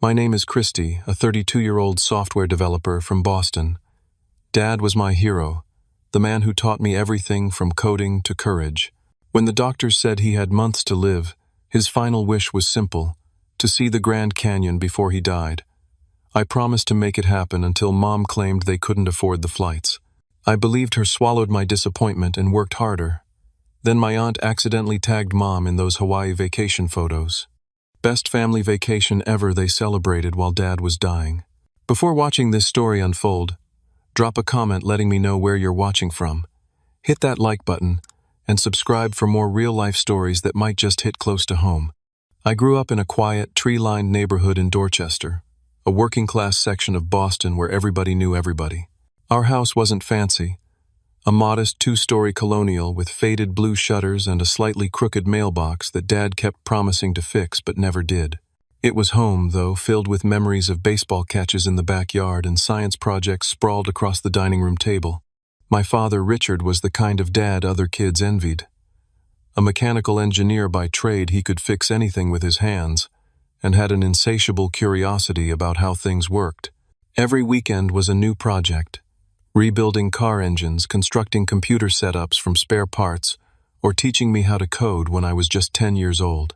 My name is Christy, a 32-year-old software developer from Boston. Dad was my hero, the man who taught me everything from coding to courage. When the doctors said he had months to live, his final wish was simple: to see the Grand Canyon before he died. I promised to make it happen until Mom claimed they couldn't afford the flights. I believed her, swallowed my disappointment, and worked harder. Then my aunt accidentally tagged Mom in those Hawaii vacation photos. Best family vacation ever, they celebrated while Dad was dying. Before watching this story unfold, drop a comment letting me know where you're watching from. Hit that like button and subscribe for more real-life stories that might just hit close to home. I grew up in a quiet, tree-lined neighborhood in Dorchester, a working-class section of Boston where everybody knew everybody. Our house wasn't fancy. A modest two-story colonial with faded blue shutters and a slightly crooked mailbox that Dad kept promising to fix but never did. It was home, though, filled with memories of baseball catches in the backyard and science projects sprawled across the dining room table. My father, Richard, was the kind of dad other kids envied. A mechanical engineer by trade, he could fix anything with his hands and had an insatiable curiosity about how things worked. Every weekend was a new project: rebuilding car engines, constructing computer setups from spare parts, or teaching me how to code when I was just 10 years old.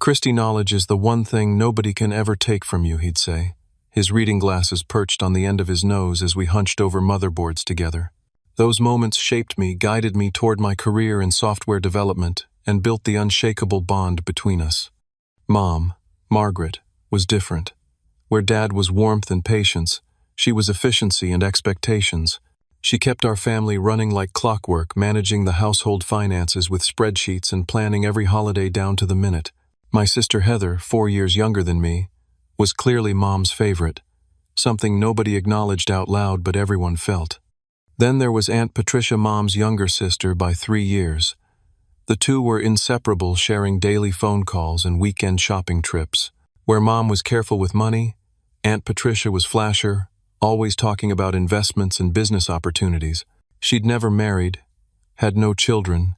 Christy, knowledge is the one thing nobody can ever take from you, he'd say, his reading glasses perched on the end of his nose as we hunched over motherboards together. Those moments shaped me, guided me toward my career in software development, and built the unshakable bond between us. Mom, Margaret, was different. Where Dad was warmth and patience, she was efficiency and expectations. She kept our family running like clockwork, managing the household finances with spreadsheets and planning every holiday down to the minute. My sister Heather, 4 years younger than me, was clearly Mom's favorite, something nobody acknowledged out loud but everyone felt. Then there was Aunt Patricia, Mom's younger sister by 3 years. The two were inseparable, sharing daily phone calls and weekend shopping trips. Where Mom was careful with money, Aunt Patricia was flasher, always talking about investments and business opportunities. She'd never married, had no children,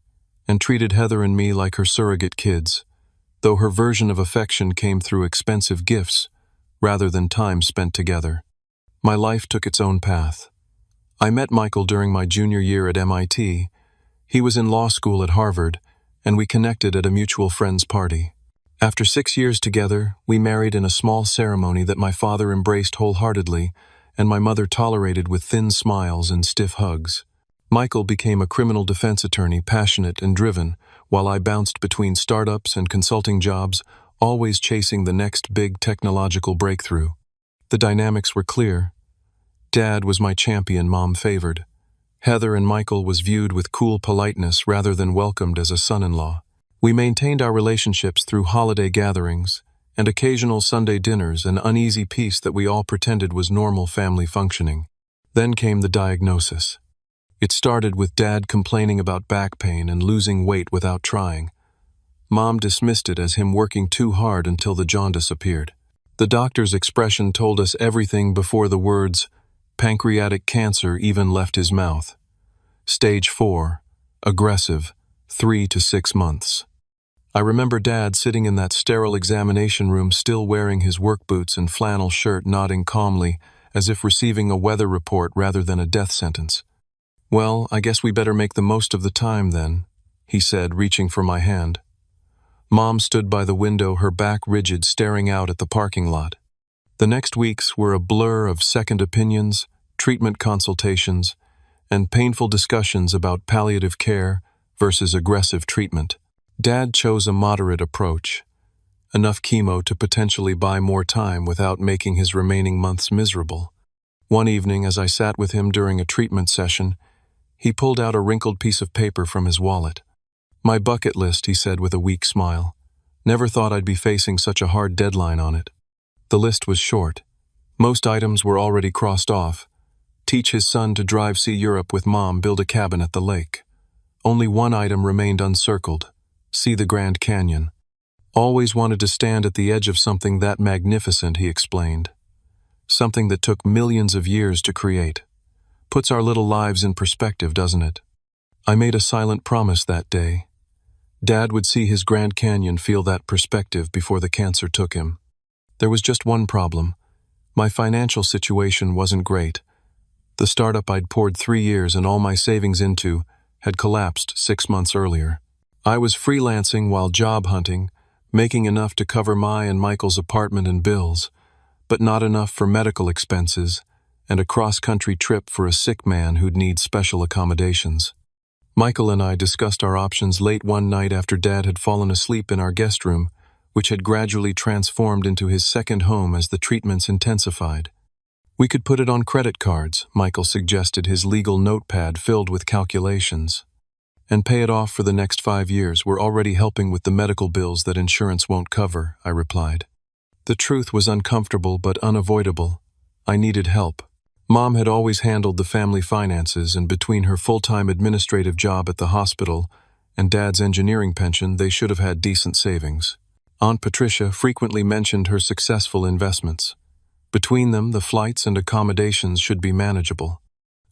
and treated Heather and me like her surrogate kids, though her version of affection came through expensive gifts rather than time spent together. My life took its own path. I met Michael during my junior year at MIT. He was in law school at Harvard, and we connected at a mutual friend's party. After 6 years together, we married in a small ceremony that my father embraced wholeheartedly and my mother tolerated with thin smiles and stiff hugs. Michael became a criminal defense attorney, passionate and driven, while I bounced between startups and consulting jobs, always chasing the next big technological breakthrough. The dynamics were clear. Dad was my champion, Mom favored. Heather and Michael was viewed with cool politeness rather than welcomed as a son-in-law. We maintained our relationships through holiday gatherings and occasional Sunday dinners, an uneasy peace that we all pretended was normal family functioning. Then came the diagnosis. It started with Dad complaining about back pain and losing weight without trying. Mom dismissed it as him working too hard until the jaundice appeared. The doctor's expression told us everything before the words pancreatic cancer even left his mouth. Stage 4, aggressive, 3 to 6 months. I remember Dad sitting in that sterile examination room, still wearing his work boots and flannel shirt, nodding calmly, as if receiving a weather report rather than a death sentence. "Well, I guess we better make the most of the time then," he said, reaching for my hand. Mom stood by the window, her back rigid, staring out at the parking lot. The next weeks were a blur of second opinions, treatment consultations, and painful discussions about palliative care versus aggressive treatment. Dad chose a moderate approach, enough chemo to potentially buy more time without making his remaining months miserable. One evening, as I sat with him during a treatment session, he pulled out a wrinkled piece of paper from his wallet. "My bucket list," he said with a weak smile. "Never thought I'd be facing such a hard deadline on it." The list was short. Most items were already crossed off. Teach his son to drive, see Europe with Mom, build a cabin at the lake. Only one item remained uncircled: see the Grand Canyon. "Always wanted to stand at the edge of something that magnificent," he explained. "Something that took millions of years to create. Puts our little lives in perspective, doesn't it?" I made a silent promise that day. Dad would see his Grand Canyon, feel that perspective before the cancer took him. There was just one problem. My financial situation wasn't great. The startup I'd poured 3 years and all my savings into had collapsed 6 months earlier. I was freelancing while job hunting, making enough to cover my and Michael's apartment and bills, but not enough for medical expenses and a cross-country trip for a sick man who'd need special accommodations. Michael and I discussed our options late one night after Dad had fallen asleep in our guest room, which had gradually transformed into his second home as the treatments intensified. We could put it on credit cards, Michael suggested, his legal notepad filled with calculations, and pay it off for the next 5 years. We're already helping with the medical bills that insurance won't cover, I replied. The truth was uncomfortable but unavoidable. I needed help. Mom had always handled the family finances, and between her full-time administrative job at the hospital and Dad's engineering pension, they should have had decent savings. Aunt Patricia frequently mentioned her successful investments. Between them, the flights and accommodations should be manageable.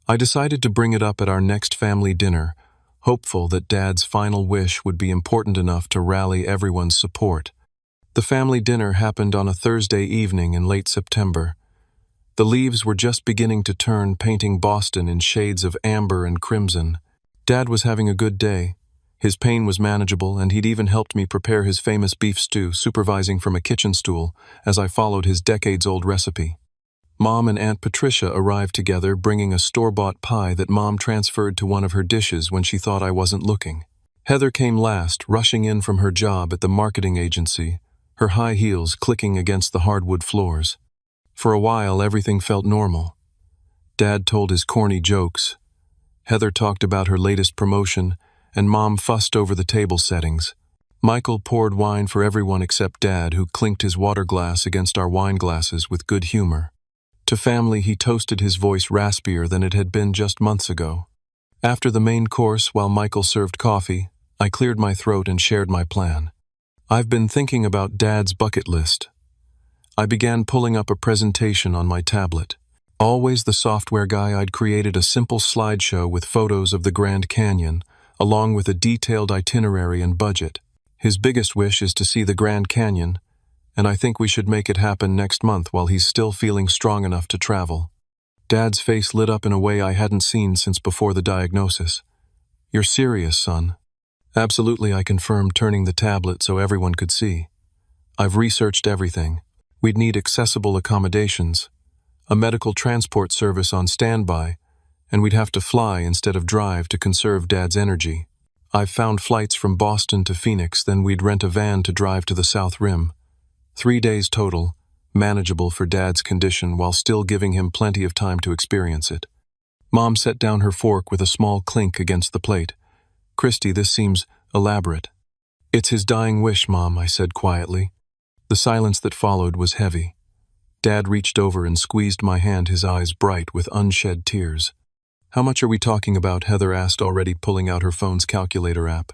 I decided to bring it up at our next family dinner, hopeful that Dad's final wish would be important enough to rally everyone's support. The family dinner happened on a Thursday evening in late September. The leaves were just beginning to turn, painting Boston in shades of amber and crimson. Dad was having a good day. His pain was manageable, and he'd even helped me prepare his famous beef stew, supervising from a kitchen stool as I followed his decades-old recipe. Mom and Aunt Patricia arrived together, bringing a store-bought pie that Mom transferred to one of her dishes when she thought I wasn't looking. Heather came last, rushing in from her job at the marketing agency, her high heels clicking against the hardwood floors. For a while, everything felt normal. Dad told his corny jokes. Heather talked about her latest promotion, and Mom fussed over the table settings. Michael poured wine for everyone except Dad, who clinked his water glass against our wine glasses with good humor. To family, he toasted, his voice raspier than it had been just months ago. After the main course, while Michael served coffee, I cleared my throat and shared my plan. I've been thinking about Dad's bucket list. I began pulling up a presentation on my tablet. Always the software guy, I'd created a simple slideshow with photos of the Grand Canyon, along with a detailed itinerary and budget. His biggest wish is to see the Grand Canyon, and I think we should make it happen next month while he's still feeling strong enough to travel. Dad's face lit up in a way I hadn't seen since before the diagnosis. You're serious, son? Absolutely, I confirmed, turning the tablet so everyone could see. I've researched everything. We'd need accessible accommodations, a medical transport service on standby, and we'd have to fly instead of drive to conserve Dad's energy. I've found flights from Boston to Phoenix, then we'd rent a van to drive to the South Rim. 3 days total, manageable for Dad's condition while still giving him plenty of time to experience it. Mom set down her fork with a small clink against the plate. Christy, this seems elaborate. It's his dying wish, Mom, I said quietly. The silence that followed was heavy. Dad reached over and squeezed my hand, his eyes bright with unshed tears. How much are we talking about? Heather asked, already pulling out her phone's calculator app.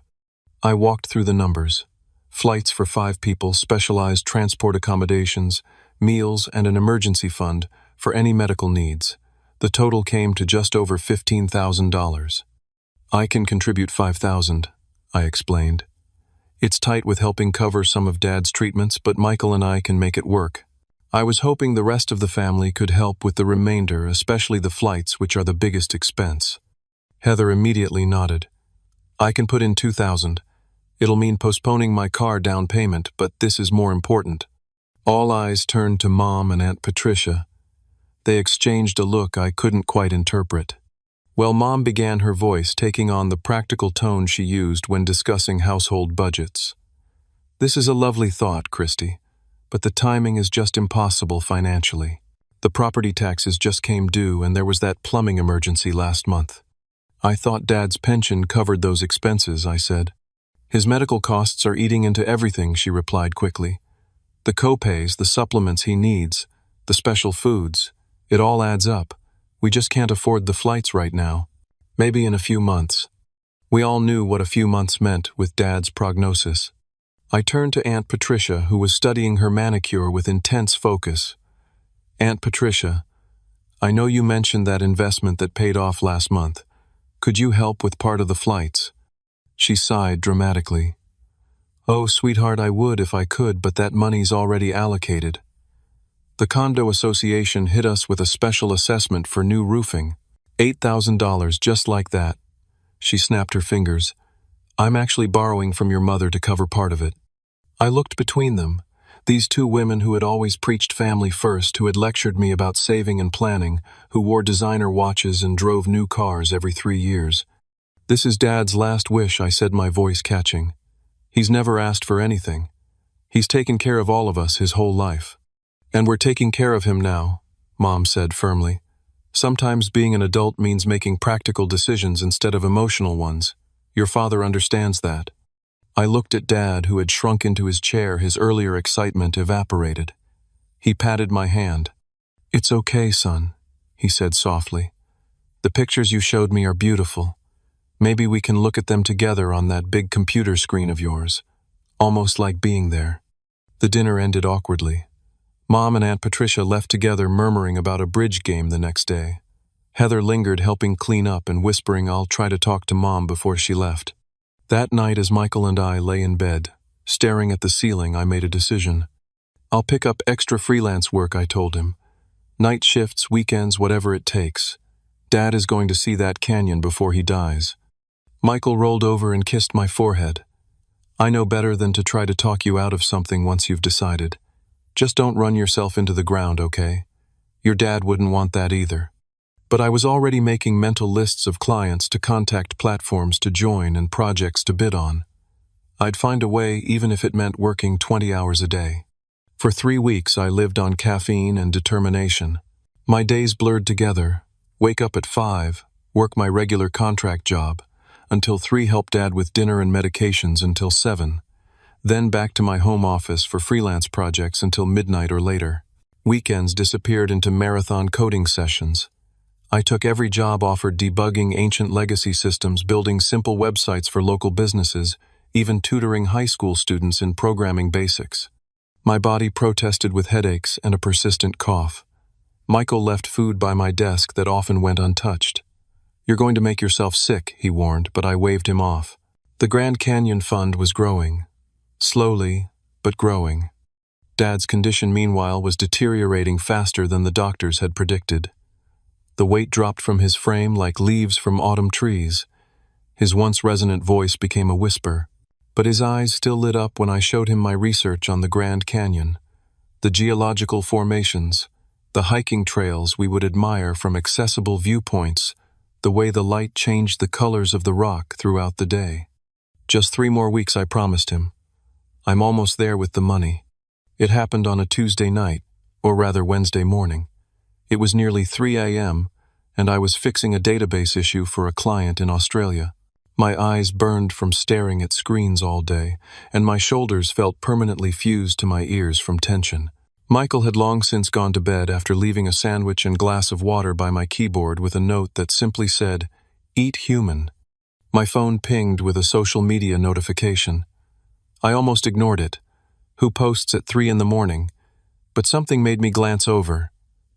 I walked through the numbers. Flights for 5 people, specialized transport accommodations, meals, and an emergency fund for any medical needs. The total came to just over $15,000. I can contribute $5,000, I explained. It's tight with helping cover some of Dad's treatments, but Michael and I can make it work. I was hoping the rest of the family could help with the remainder, especially the flights, which are the biggest expense. Heather immediately nodded. I can put in $2,000. It'll mean postponing my car down payment, but this is more important. All eyes turned to Mom and Aunt Patricia. They exchanged a look I couldn't quite interpret. Well, Mom began, her voice taking on the practical tone she used when discussing household budgets. This is a lovely thought, Christy, but the timing is just impossible financially. The property taxes just came due, and there was that plumbing emergency last month. I thought Dad's pension covered those expenses, I said. His medical costs are eating into everything, she replied quickly. The co-pays, the supplements he needs, the special foods, it all adds up. We just can't afford the flights right now. Maybe in a few months. We all knew what a few months meant with Dad's prognosis. I turned to Aunt Patricia, who was studying her manicure with intense focus. Aunt Patricia, I know you mentioned that investment that paid off last month. Could you help with part of the flights? She sighed dramatically. Oh, sweetheart, I would if I could, but that money's already allocated. The condo association hit us with a special assessment for new roofing. $8,000 just like that. She snapped her fingers. I'm actually borrowing from your mother to cover part of it. I looked between them. These two women who had always preached family first, who had lectured me about saving and planning, who wore designer watches and drove new cars every 3 years. This is Dad's last wish, I said, my voice catching. He's never asked for anything. He's taken care of all of us his whole life. And we're taking care of him now, Mom said firmly. Sometimes being an adult means making practical decisions instead of emotional ones. Your father understands that. I looked at Dad, who had shrunk into his chair, his earlier excitement evaporated. He patted my hand. It's okay, son, he said softly. The pictures you showed me are beautiful. Maybe we can look at them together on that big computer screen of yours. Almost like being there. The dinner ended awkwardly. Mom and Aunt Patricia left together, murmuring about a bridge game the next day. Heather lingered, helping clean up and whispering, I'll try to talk to Mom before she left. That night, as Michael and I lay in bed, staring at the ceiling, I made a decision. I'll pick up extra freelance work, I told him. Night shifts, weekends, whatever it takes. Dad is going to see that canyon before he dies. Michael rolled over and kissed my forehead. I know better than to try to talk you out of something once you've decided. Just don't run yourself into the ground, okay? Your dad wouldn't want that either. But I was already making mental lists of clients to contact, platforms to join, and projects to bid on. I'd find a way, even if it meant working 20 hours a day. For 3 weeks, I lived on caffeine and determination. My days blurred together. Wake up at 5, work my regular contract job, until 3, help Dad with dinner and medications until 7. Then back to my home office for freelance projects until midnight or later. Weekends disappeared into marathon coding sessions. I took every job offered, debugging ancient legacy systems, building simple websites for local businesses, even tutoring high school students in programming basics. My body protested with headaches and a persistent cough. Michael left food by my desk that often went untouched. You're going to make yourself sick, he warned, but I waved him off. The Grand Canyon Fund was growing. Slowly, but growing. Dad's condition, meanwhile, was deteriorating faster than the doctors had predicted. The weight dropped from his frame like leaves from autumn trees. His once resonant voice became a whisper, but his eyes still lit up when I showed him my research on the Grand Canyon, the geological formations, the hiking trails we would admire from accessible viewpoints, the way the light changed the colors of the rock throughout the day. Just 3 more weeks, I promised him. I'm almost there with the money. It happened on a Tuesday night, or rather Wednesday morning. It was nearly 3 a.m., and I was fixing a database issue for a client in Australia. My eyes burned from staring at screens all day, and my shoulders felt permanently fused to my ears from tension. Michael had long since gone to bed after leaving a sandwich and glass of water by my keyboard with a note that simply said, "Eat human." My phone pinged with a social media notification. I almost ignored it. Who posts at 3 in the morning? But something made me glance over.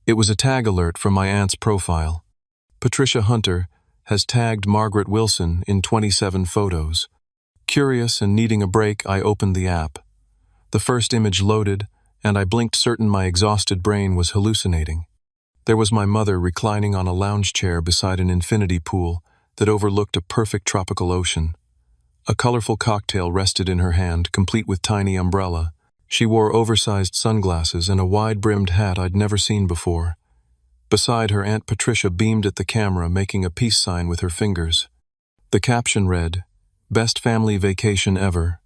It was a tag alert from my aunt's profile. Patricia Hunter has tagged Margaret Wilson in 27 photos. Curious and needing a break, I opened the app. The first image loaded, and I blinked, certain my exhausted brain was hallucinating. There was my mother reclining on a lounge chair beside an infinity pool that overlooked a perfect tropical ocean. A colorful cocktail rested in her hand, complete with tiny umbrella. She wore oversized sunglasses and a wide-brimmed hat I'd never seen before. Beside her, Aunt Patricia beamed at the camera, making a peace sign with her fingers. The caption read, "Best family vacation ever.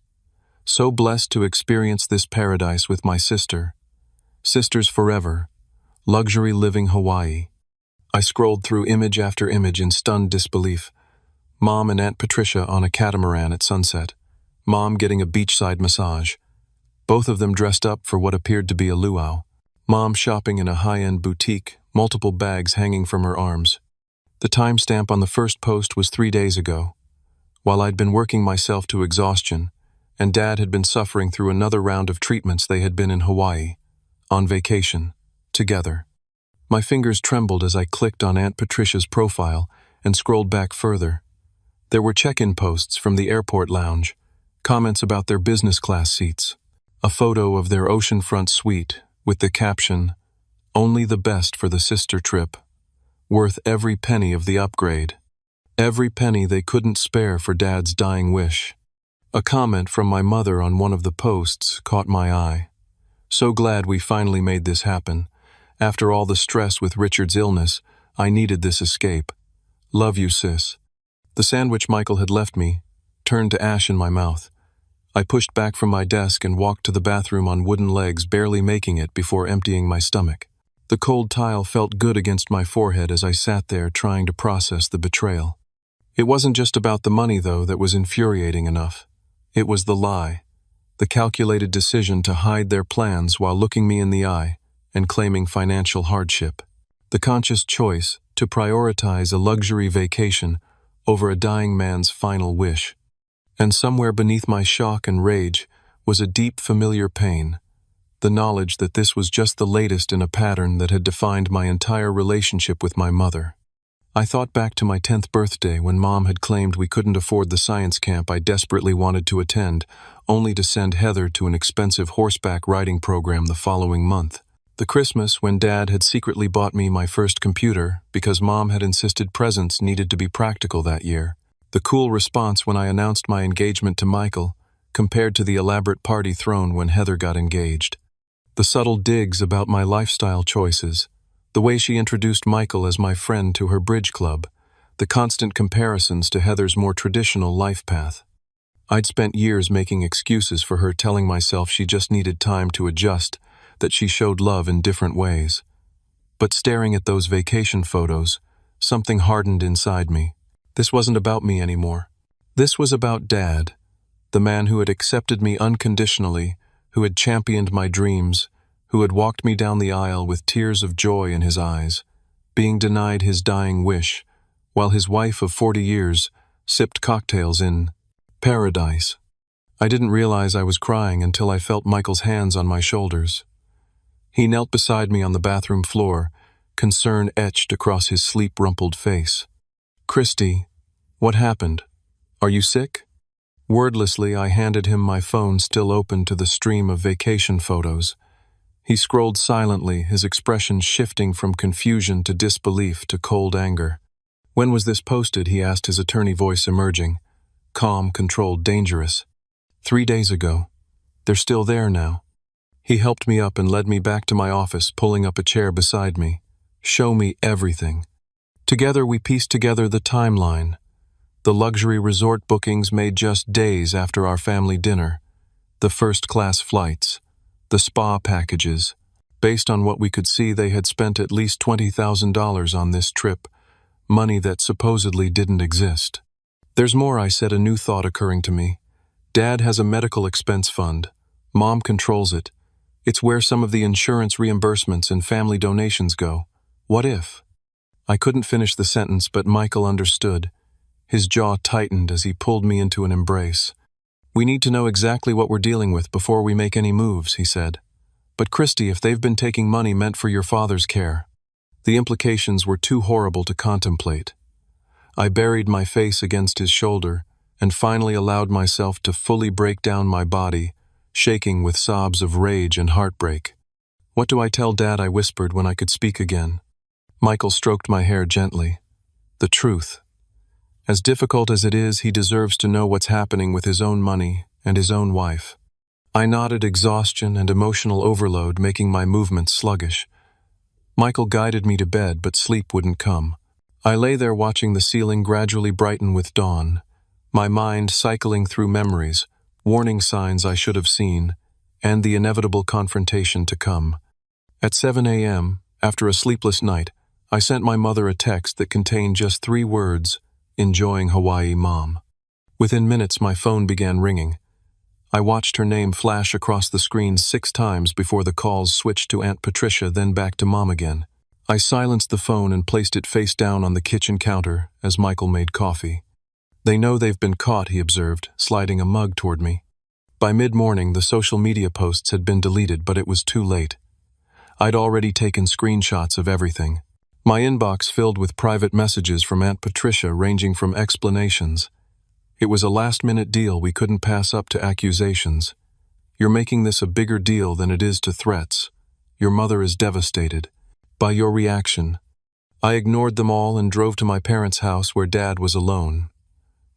So blessed to experience this paradise with my sister. Sisters forever. Luxury living Hawaii." I scrolled through image after image in stunned disbelief. Mom and Aunt Patricia on a catamaran at sunset. Mom getting a beachside massage. Both of them dressed up for what appeared to be a luau. Mom shopping in a high-end boutique, multiple bags hanging from her arms. The timestamp on the first post was 3 days ago. While I'd been working myself to exhaustion, and Dad had been suffering through another round of treatments, they had been in Hawaii, on vacation, together. My fingers trembled as I clicked on Aunt Patricia's profile and scrolled back further. There were check-in posts from the airport lounge, comments about their business class seats, a photo of their oceanfront suite with the caption, Only the best for the sister trip, worth every penny of the upgrade. Every penny they couldn't spare for Dad's dying wish. A comment from my mother on one of the posts caught my eye. So glad we finally made this happen. After all the stress with Richard's illness, I needed this escape. Love you, sis. The sandwich Michael had left me turned to ash in my mouth. I pushed back from my desk and walked to the bathroom on wooden legs, barely making it before emptying my stomach. The cold tile felt good against my forehead as I sat there trying to process the betrayal. It wasn't just about the money, though, that was infuriating enough. It was the lie, the calculated decision to hide their plans while looking me in the eye and claiming financial hardship. The conscious choice to prioritize a luxury vacation over a dying man's final wish. And somewhere beneath my shock and rage was a deep, familiar pain, the knowledge that this was just the latest in a pattern that had defined my entire relationship with my mother. I thought back to my 10th birthday when Mom had claimed we couldn't afford the science camp I desperately wanted to attend, only to send Heather to an expensive horseback riding program the following month. The Christmas when Dad had secretly bought me my first computer because Mom had insisted presents needed to be practical that year. The cool response when I announced my engagement to Michael, compared to the elaborate party thrown when Heather got engaged. The subtle digs about my lifestyle choices, the way she introduced Michael as my friend to her bridge club, the constant comparisons to Heather's more traditional life path. I'd spent years making excuses for her, telling myself she just needed time to adjust, that she showed love in different ways. But staring at those vacation photos, something hardened inside me. This wasn't about me anymore. This was about Dad, the man who had accepted me unconditionally, who had championed my dreams, who had walked me down the aisle with tears of joy in his eyes, being denied his dying wish, while his wife of 40 years sipped cocktails in paradise. I didn't realize I was crying until I felt Michael's hands on my shoulders. He knelt beside me on the bathroom floor, concern etched across his sleep-rumpled face. "Christy, what happened? Are you sick?" Wordlessly, I handed him my phone still open to the stream of vacation photos. He scrolled silently, his expression shifting from confusion to disbelief to cold anger. "When was this posted?" he asked, his attorney voice emerging. Calm, controlled, dangerous. 3 days ago. They're still there now." He helped me up and led me back to my office, pulling up a chair beside me. "Show me everything." Together we pieced together the timeline. The luxury resort bookings made just days after our family dinner. The first-class flights. The spa packages. Based on what we could see, they had spent at least $20,000 on this trip, money that supposedly didn't exist. "There's more," I said, a new thought occurring to me. "Dad has a medical expense fund. Mom controls it. It's where some of the insurance reimbursements and family donations go. What if?" I couldn't finish the sentence, but Michael understood. His jaw tightened as he pulled me into an embrace. "We need to know exactly what we're dealing with before we make any moves," he said. "But Christy, if they've been taking money meant for your father's care..." The implications were too horrible to contemplate. I buried my face against his shoulder and finally allowed myself to fully break down my body, shaking with sobs of rage and heartbreak. "What do I tell Dad?" I whispered when I could speak again. Michael stroked my hair gently. "The truth. As difficult as it is, he deserves to know what's happening with his own money and his own wife." I nodded, exhaustion and emotional overload making my movements sluggish. Michael guided me to bed, but sleep wouldn't come. I lay there watching the ceiling gradually brighten with dawn, my mind cycling through memories, warning signs I should have seen, and the inevitable confrontation to come. At 7 a.m., after a sleepless night, I sent my mother a text that contained just 3 words: "Enjoying Hawaii, Mom." Within minutes, my phone began ringing. I watched her name flash across the screen 6 times before the calls switched to Aunt Patricia, then back to Mom again. I silenced the phone and placed it face down on the kitchen counter as Michael made coffee. "They know they've been caught," he observed, sliding a mug toward me. By mid-morning, the social media posts had been deleted, but it was too late. I'd already taken screenshots of everything. My inbox filled with private messages from Aunt Patricia ranging from explanations. It was a last-minute deal we couldn't pass up to accusations. "You're making this a bigger deal than it is to threats. Your mother is devastated. By your reaction. I ignored them all and drove to my parents' house where Dad was alone.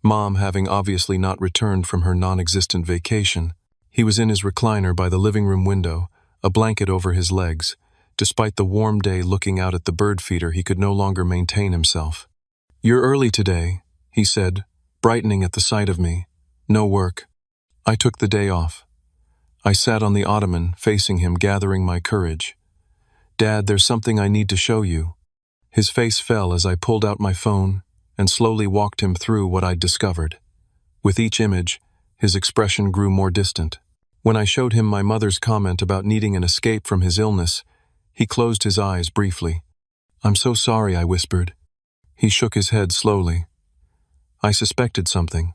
Mom having obviously not returned from her non-existent vacation. He was in his recliner by the living room window, a blanket over his legs. Despite the warm day looking out at the bird feeder, he could no longer maintain himself. "You're early today," he said, brightening at the sight of me. "No work." I took the day off. I sat on the ottoman, facing him, gathering my courage. "Dad, there's something I need to show you." His face fell as I pulled out my phone and slowly walked him through what I'd discovered. With each image, his expression grew more distant. When I showed him my mother's comment about needing an escape from his illness, he closed his eyes briefly. "I'm so sorry," I whispered. He shook his head slowly. I suspected something.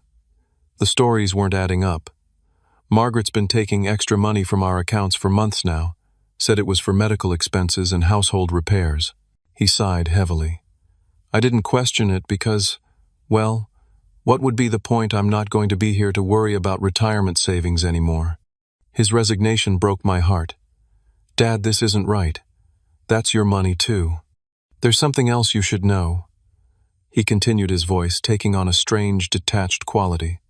The stories weren't adding up. Margaret's been taking extra money from our accounts for months now, said it was for medical expenses and household repairs. He sighed heavily. I didn't question it because, well, what would be the point? I'm not going to be here to worry about retirement savings anymore. His resignation broke my heart. "Dad, this isn't right. That's your money too. There's something else you should know." He continued, his voice taking on a strange, detached quality.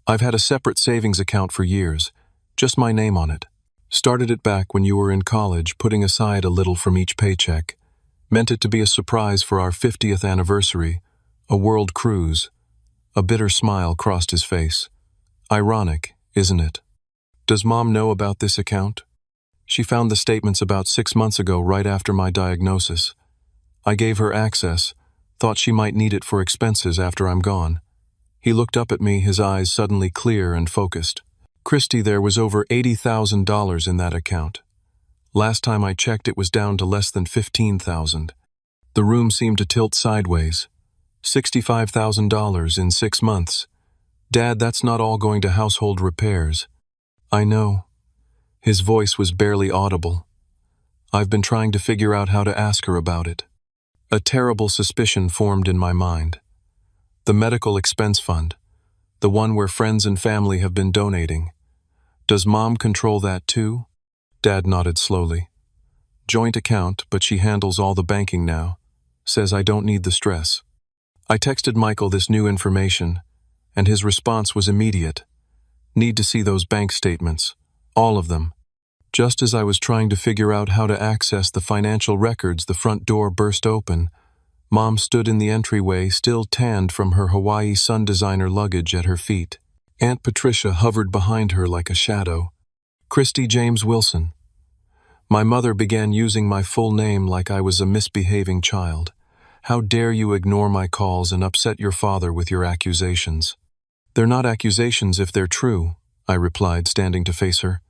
"I've had a separate savings account for years, just my name on it. Started it back when you were in college, putting aside a little from each paycheck. Meant it to be a surprise for our 50th anniversary, a world cruise." A bitter smile crossed his face. "Ironic, isn't it? Does Mom know about this account?" "She found the statements about 6 months ago, right after my diagnosis. I gave her access, thought she might need it for expenses after I'm gone." He looked up at me, his eyes suddenly clear and focused. "Christy, there was over $80,000 in that account. Last time I checked, it was down to less than $15,000. The room seemed to tilt sideways. $65,000 in 6 months. Dad, that's not all going to household repairs." "I know." His voice was barely audible. "I've been trying to figure out how to ask her about it." A terrible suspicion formed in my mind. The medical expense fund, the one where friends and family have been donating. Does Mom control that too? Dad nodded slowly. "Joint account, but she handles all the banking now. Says I don't need the stress." I texted Michael this new information, and his response was immediate. "Need to see those bank statements. All of them." Just as I was trying to figure out how to access the financial records, the front door burst open. Mom stood in the entryway, still tanned from her Hawaii sun designer luggage at her feet. Aunt Patricia hovered behind her like a shadow. "Christy James Wilson." My mother began using my full name like I was a misbehaving child. "How dare you ignore my calls and upset your father with your accusations?" "They're not accusations if they're true," I replied, standing to face her.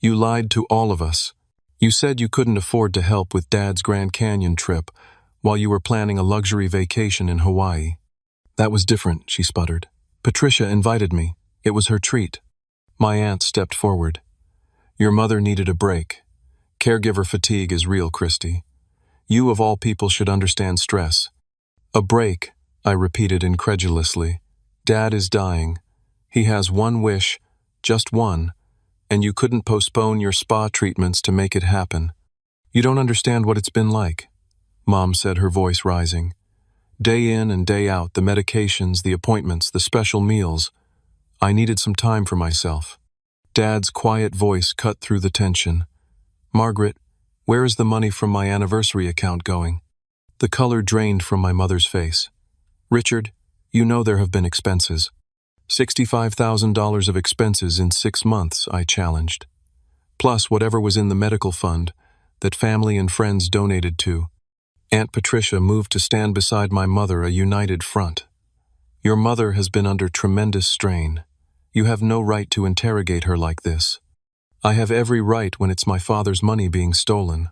"You lied to all of us. You said you couldn't afford to help with Dad's Grand Canyon trip while you were planning a luxury vacation in Hawaii." "That was different," she sputtered. "Patricia invited me. It was her treat." My aunt stepped forward. "Your mother needed a break. Caregiver fatigue is real, Christy. You of all people should understand stress." "A break," I repeated incredulously. "Dad is dying. He has one wish, just one, and you couldn't postpone your spa treatments to make it happen. You don't understand what it's been like," Mom said, her voice rising. "Day in and day out, the medications, the appointments, the special meals. I needed some time for myself." Dad's quiet voice cut through the tension. "Margaret, where is the money from my anniversary account going?" The color drained from my mother's face. "Richard, you know there have been expenses." $65,000 of expenses in 6 months, I challenged. Plus whatever was in the medical fund that family and friends donated to. Aunt Patricia moved to stand beside my mother, a united front. "Your mother has been under tremendous strain. You have no right to interrogate her like this." "I have every right when it's my father's money being stolen."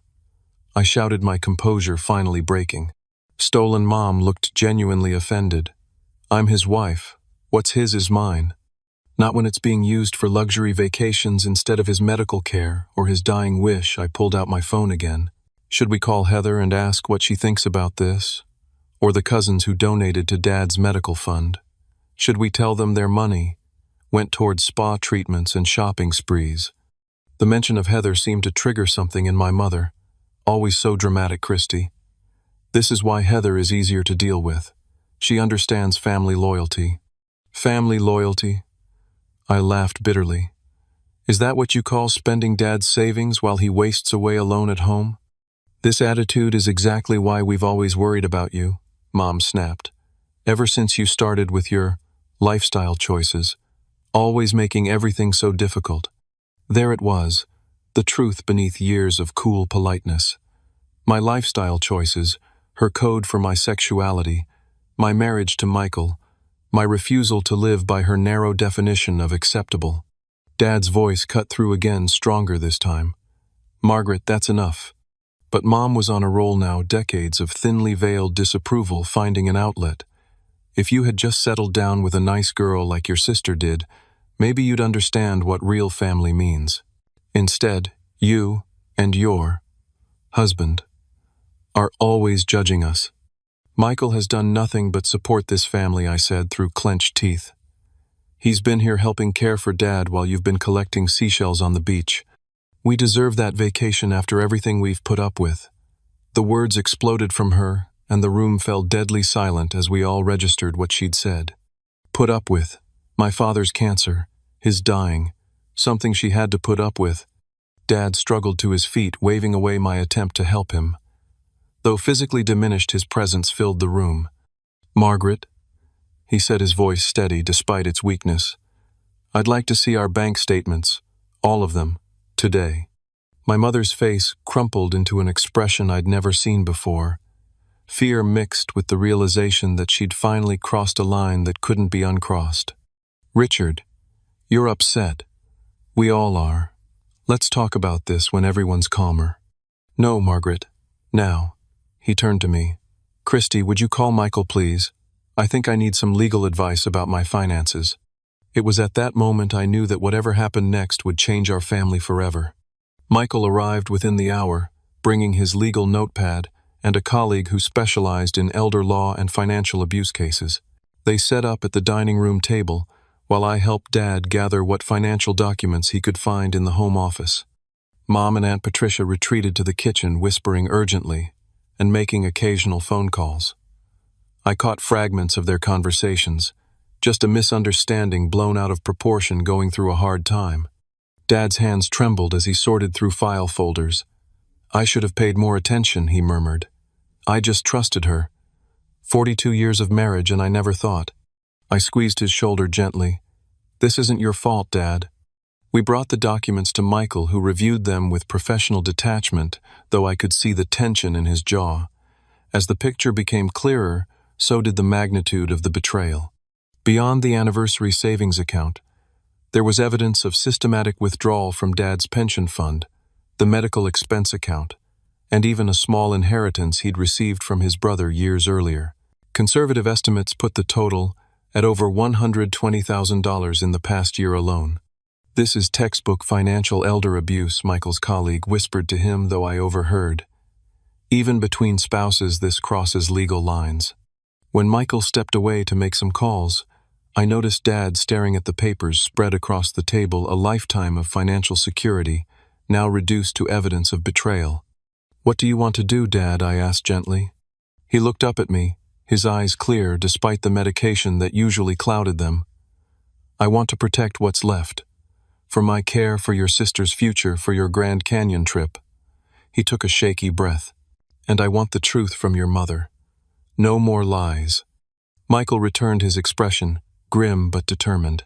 I shouted, my composure finally breaking. Stolen Mom looked genuinely offended. "I'm his wife. What's his is mine. Not when it's being used for luxury vacations instead of his medical care or his dying wish." I pulled out my phone again. "Should we call Heather and ask what she thinks about this? Or the cousins who donated to Dad's medical fund? Should we tell them their money went towards spa treatments and shopping sprees?" The mention of Heather seemed to trigger something in my mother. Always so dramatic, Christy. This is why Heather is easier to deal with. She understands family loyalty. Family loyalty? I laughed bitterly. Is that what you call spending Dad's savings while he wastes away alone at home? This attitude is exactly why we've always worried about you, Mom snapped. Ever since you started with your lifestyle choices, always making everything so difficult. There it was, the truth beneath years of cool politeness. My lifestyle choices, her code for my sexuality, my marriage to Michael, my refusal to live by her narrow definition of acceptable. Dad's voice cut through again, stronger this time. Margaret, that's enough. But Mom was on a roll now, decades of thinly veiled disapproval finding an outlet. If you had just settled down with a nice girl like your sister did, maybe you'd understand what real family means. Instead, you and your husband are always judging us. Michael has done nothing but support this family, I said through clenched teeth. He's been here helping care for Dad while you've been collecting seashells on the beach. We deserve that vacation after everything we've put up with. The words exploded from her, and the room fell deadly silent as we all registered what she'd said. Put up with. My father's cancer. His dying. Something she had to put up with. Dad struggled to his feet, waving away my attempt to help him. Though physically diminished, his presence filled the room. Margaret, he said, his voice steady despite its weakness. I'd like to see our bank statements, all of them, today. My mother's face crumpled into an expression I'd never seen before. Fear mixed with the realization that she'd finally crossed a line that couldn't be uncrossed. Richard, you're upset. We all are. Let's talk about this when everyone's calmer. No, Margaret. Now. He turned to me. Christy, would you call Michael, please? I think I need some legal advice about my finances. It was at that moment I knew that whatever happened next would change our family forever. Michael arrived within the hour, bringing his legal notepad and a colleague who specialized in elder law and financial abuse cases. They set up at the dining room table, while I helped Dad gather what financial documents he could find in the home office. Mom and Aunt Patricia retreated to the kitchen, whispering urgently and making occasional phone calls. I caught fragments of their conversations, just a misunderstanding blown out of proportion going through a hard time. Dad's hands trembled as he sorted through file folders. I should have paid more attention, he murmured. I just trusted her. 42 years of marriage and I never thought. I squeezed his shoulder gently. This isn't your fault, Dad. We brought the documents to Michael, who reviewed them with professional detachment, though I could see the tension in his jaw. As the picture became clearer, so did the magnitude of the betrayal. Beyond the anniversary savings account, there was evidence of systematic withdrawal from Dad's pension fund, the medical expense account, and even a small inheritance he'd received from his brother years earlier. Conservative estimates put the total at over $120,000 in the past year alone. This is textbook financial elder abuse, Michael's colleague whispered to him, though I overheard. Even between spouses, this crosses legal lines. When Michael stepped away to make some calls, I noticed Dad staring at the papers spread across the table, a lifetime of financial security, now reduced to evidence of betrayal. What do you want to do, Dad? I asked gently. He looked up at me, his eyes clear despite the medication that usually clouded them. I want to protect what's left. For my care, for your sister's future, for your Grand Canyon trip. He took a shaky breath. And I want the truth from your mother. No more lies. Michael returned his expression, grim but determined.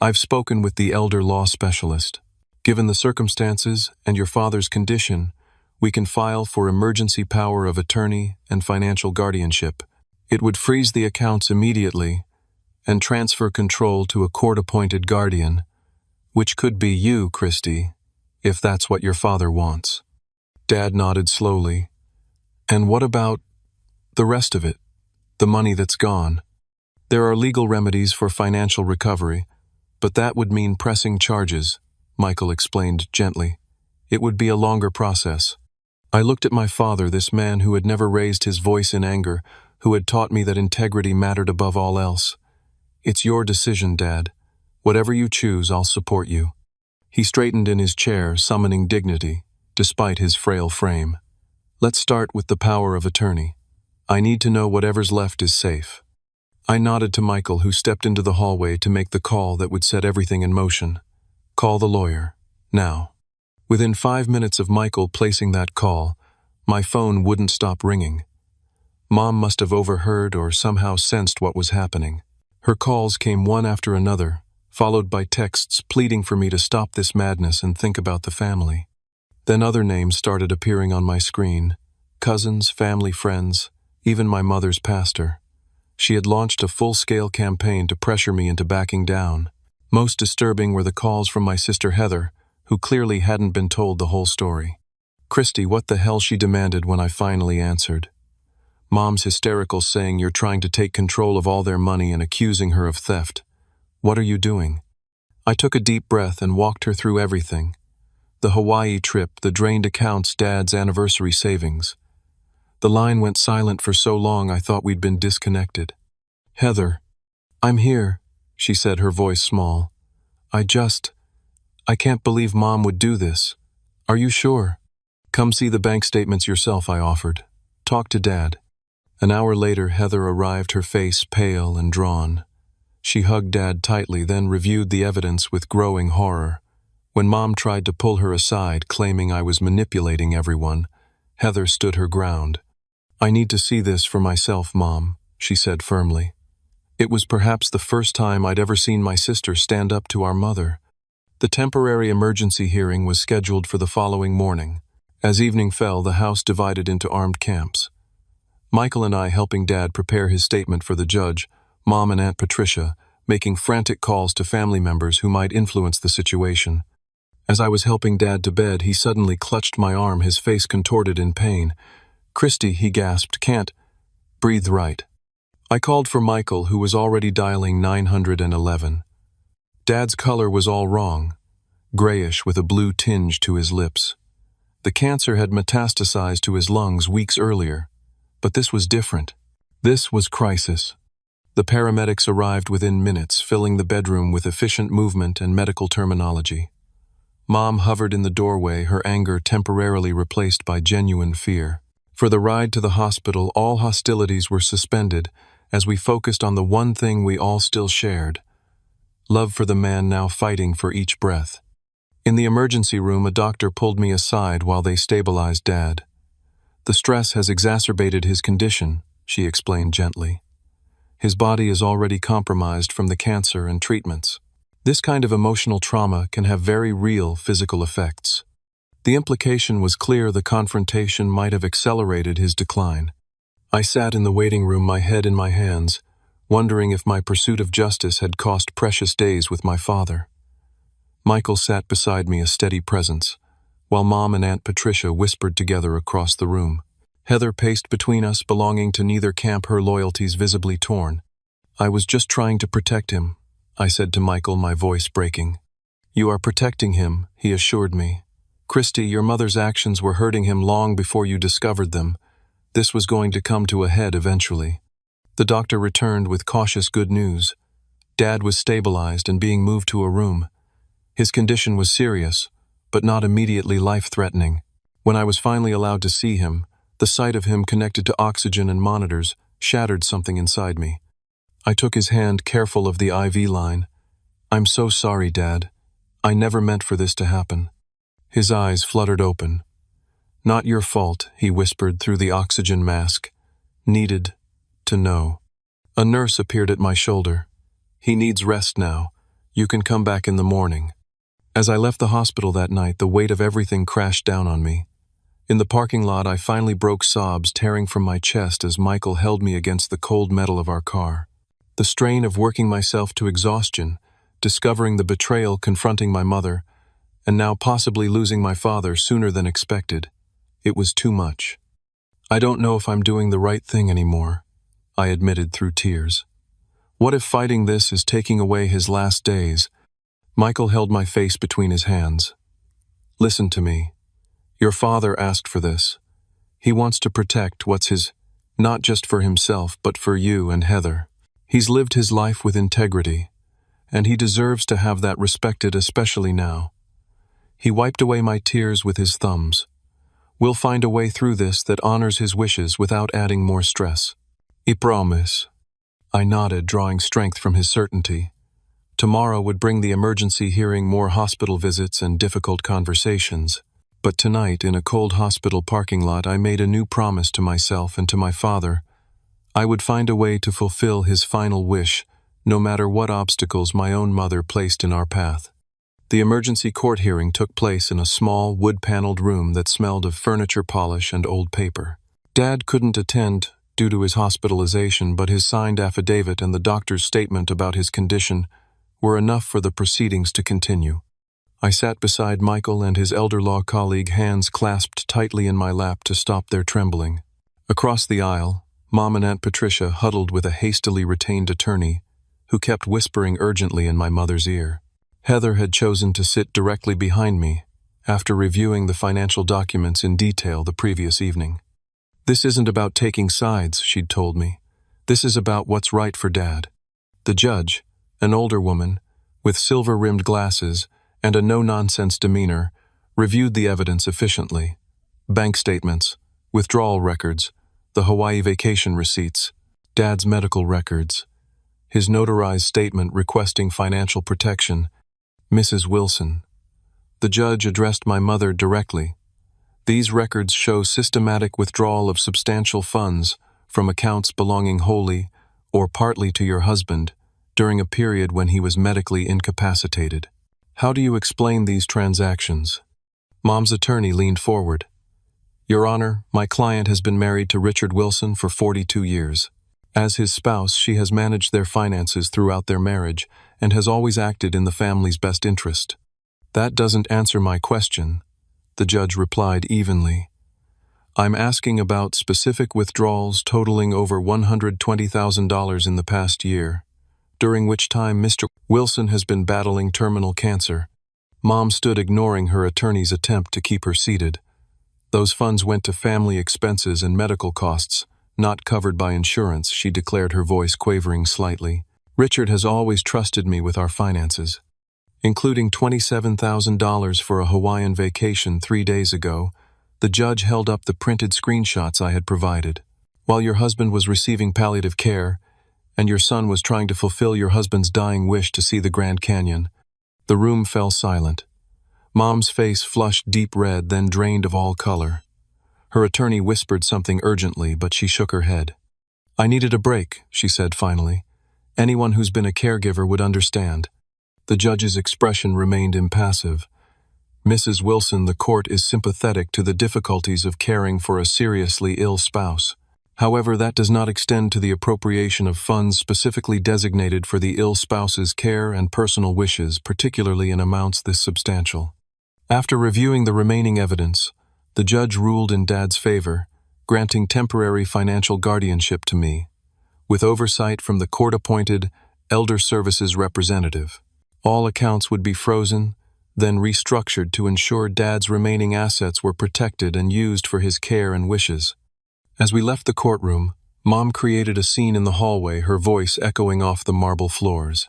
I've spoken with the elder law specialist. Given the circumstances and your father's condition, we can file for emergency power of attorney and financial guardianship. It would freeze the accounts immediately and transfer control to a court-appointed guardian, which could be you, Christy, if that's what your father wants. Dad nodded slowly. And what about the rest of it? The money that's gone? There are legal remedies for financial recovery, but that would mean pressing charges, Michael explained gently. It would be a longer process. I looked at my father, this man who had never raised his voice in anger, who had taught me that integrity mattered above all else. It's your decision, Dad. Whatever you choose, I'll support you. He straightened in his chair, summoning dignity. despite his frail frame. "Let's start with the power of attorney. I need to know whatever's left is safe." I nodded to Michael, who stepped into the hallway to make the call that would set everything in motion. "Call the lawyer. Now." Within 5 minutes of Michael placing that call, my phone wouldn't stop ringing. Mom must have overheard or somehow sensed what was happening. Her calls came one after another, followed by texts pleading for me to stop this madness and think about the family. Then other names started appearing on my screen. Cousins, family, friends, even my mother's pastor. She had launched a full-scale campaign to pressure me into backing down. Most disturbing were the calls from my sister Heather, who clearly hadn't been told the whole story. "Christy, what the hell?" she demanded when I finally answered. Mom's hysterical, saying you're trying to take control of all their money and accusing her of theft. "What are you doing?" I took a deep breath and walked her through everything. The Hawaii trip, the drained accounts, Dad's anniversary savings. The line went silent for so long I thought we'd been disconnected. "Heather." "I'm here," she said, her voice small. I can't believe Mom would do this." "Are you sure?" "Come see the bank statements yourself," I offered. "Talk to Dad." An hour later, Heather arrived, her face pale and drawn. She hugged Dad tightly, then reviewed the evidence with growing horror. When Mom tried to pull her aside, claiming I was manipulating everyone, Heather stood her ground. "I need to see this for myself, Mom," she said firmly. It was perhaps the first time I'd ever seen my sister stand up to our mother. The temporary emergency hearing was scheduled for the following morning. As evening fell, the house divided into armed camps. Michael and I helping Dad prepare his statement for the judge, Mom and Aunt Patricia making frantic calls to family members who might influence the situation. As I was helping Dad to bed, he suddenly clutched my arm, his face contorted in pain. "Christy," he gasped, "can't breathe right." I called for Michael, who was already dialing 911. Dad's color was all wrong, grayish with a blue tinge to his lips. The cancer had metastasized to his lungs weeks earlier, but this was different. This was crisis. The paramedics arrived within minutes, filling the bedroom with efficient movement and medical terminology. Mom hovered in the doorway, her anger temporarily replaced by genuine fear. For the ride to the hospital, all hostilities were suspended as we focused on the one thing we all still shared: love for the man now fighting for each breath. In the emergency room, a doctor pulled me aside while they stabilized Dad. "The stress has exacerbated his condition," she explained gently. "His body is already compromised from the cancer and treatments. This kind of emotional trauma can have very real physical effects." The implication was clear: the confrontation might have accelerated his decline. I sat in the waiting room, my head in my hands, wondering if my pursuit of justice had cost precious days with my father. Michael sat beside me, a steady presence, while Mom and Aunt Patricia whispered together across the room. Heather paced between us, belonging to neither camp, her loyalties visibly torn. "I was just trying to protect him," I said to Michael, my voice breaking. "You are protecting him," he assured me. "Christy, your mother's actions were hurting him long before you discovered them. This was going to come to a head eventually." The doctor returned with cautious good news. Dad was stabilized and being moved to a room. His condition was serious, but not immediately life-threatening. When I was finally allowed to see him, the sight of him connected to oxygen and monitors shattered something inside me. I took his hand, careful of the IV line. "I'm so sorry, Dad. I never meant for this to happen." His eyes fluttered open. "Not your fault," he whispered through the oxygen mask. "Needed to know." A nurse appeared at my shoulder. "He needs rest now. You can come back in the morning." As I left the hospital that night, the weight of everything crashed down on me. In the parking lot, I finally broke, sobs tearing from my chest as Michael held me against the cold metal of our car. The strain of working myself to exhaustion, discovering the betrayal, confronting my mother, and now possibly losing my father sooner than expected. It was too much. "I don't know if I'm doing the right thing anymore," I admitted through tears. "What if fighting this is taking away his last days?" Michael held my face between his hands. "Listen to me. Your father asked for this. He wants to protect what's his, not just for himself, but for you and Heather. He's lived his life with integrity, and he deserves to have that respected, especially now. He wiped away my tears with his thumbs. We'll find a way through this that honors his wishes without adding more stress. I promise. I nodded, drawing strength from his certainty. Tomorrow would bring the emergency hearing more hospital visits and difficult conversations. But tonight, in a cold hospital parking lot, I made a new promise to myself and to my father. I would find a way to fulfill his final wish, no matter what obstacles my own mother placed in our path. The emergency court hearing took place in a small, wood-paneled room that smelled of furniture polish and old paper. Dad couldn't attend due to his hospitalization, but his signed affidavit and the doctor's statement about his condition were enough for the proceedings to continue. I sat beside Michael and his elder law colleague, hands clasped tightly in my lap to stop their trembling. Across the aisle, Mom and Aunt Patricia huddled with a hastily retained attorney who kept whispering urgently in my mother's ear. Heather had chosen to sit directly behind me after reviewing the financial documents in detail the previous evening. This isn't about taking sides, she'd told me. This is about what's right for Dad. The judge, an older woman, with silver-rimmed glasses and a no-nonsense demeanor, reviewed the evidence efficiently. Bank statements, withdrawal records, the Hawaii vacation receipts, Dad's medical records, his notarized statement requesting financial protection. Mrs. Wilson. The judge addressed my mother directly. These records show systematic withdrawal of substantial funds from accounts belonging wholly or partly to your husband during a period when he was medically incapacitated. How do you explain these transactions? Mom's attorney leaned forward. Your Honor, my client has been married to Richard Wilson for 42 years. As his spouse, she has managed their finances throughout their marriage and has always acted in the family's best interest. That doesn't answer my question, the judge replied evenly. I'm asking about specific withdrawals totaling over $120,000 in the past year, during which time Mr. Wilson has been battling terminal cancer. Mom stood ignoring her attorney's attempt to keep her seated. Those funds went to family expenses and medical costs, not covered by insurance, she declared, her voice quavering slightly. Richard has always trusted me with our finances, including $27,000 for a Hawaiian vacation 3 days ago. The judge held up the printed screenshots I had provided. While your husband was receiving palliative care, and your son was trying to fulfill your husband's dying wish to see the Grand Canyon, the room fell silent. Mom's face flushed deep red, then drained of all color. Her attorney whispered something urgently, but she shook her head. I needed a break, she said finally. Anyone who's been a caregiver would understand. The judge's expression remained impassive. Mrs. Wilson, the court is sympathetic to the difficulties of caring for a seriously ill spouse. However, that does not extend to the appropriation of funds specifically designated for the ill spouse's care and personal wishes, particularly in amounts this substantial. After reviewing the remaining evidence, the judge ruled in Dad's favor, granting temporary financial guardianship to me, with oversight from the court-appointed Elder Services representative. All accounts would be frozen, then restructured to ensure Dad's remaining assets were protected and used for his care and wishes. As we left the courtroom, Mom created a scene in the hallway, her voice echoing off the marble floors.